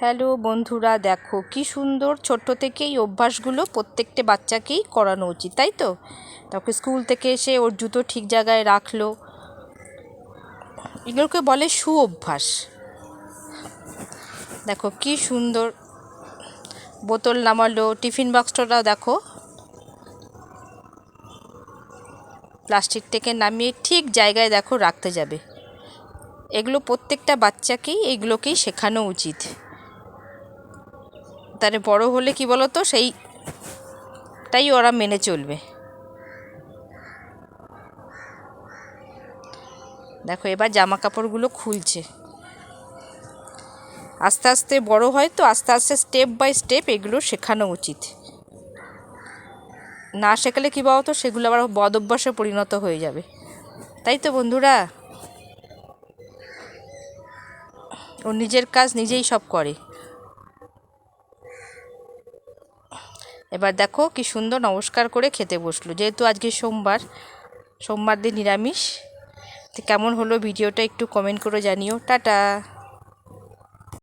Hello বন্ধুরা, দেখো কি সুন্দর ছোট্ট থেকেই অভ্যাসগুলো প্রত্যেকটা বাচ্চাকেই করানো উচিত, তাই তো? তাকে স্কুল থেকে এসে ওর জুতো ঠিক জায়গায় রাখলো, এগুলোকে বলে সুঅভ্যাস। দেখো কি সুন্দর বোতল নামালো, টিফিন বক্সটাও দেখো প্লাস্টিক থেকে নামিয়ে ঠিক জায়গায় দেখো রাখতে যাবে। এগুলো প্রত্যেকটা বাচ্চাকেই এগুলোকেই শেখানো উচিত। তারে বড় হলে কি বলো তো, সেইটাই ওরা মেনে চলবে। দেখো এবার জামা কাপড়গুলো খুলছে। আস্তে আস্তে বড় হয় তো, আস্তে আস্তে স্টেপ বাই স্টেপ এগুলো শেখানো উচিত। না শেখালে কী বলতো, সেগুলো আবার বদ অভ্যাসে পরিণত হয়ে যাবে, তাই তো বন্ধুরা? ও নিজের কাজ নিজেই সব করে। এবার দেখো কি সুন্দর নমস্কার করে খেতে বসলো, যেহেতু আজকে সোমবার দিন নিরামিষ। তো কেমন হলো ভিডিওটা একটু কমেন্ট করে জানিও। টাটা।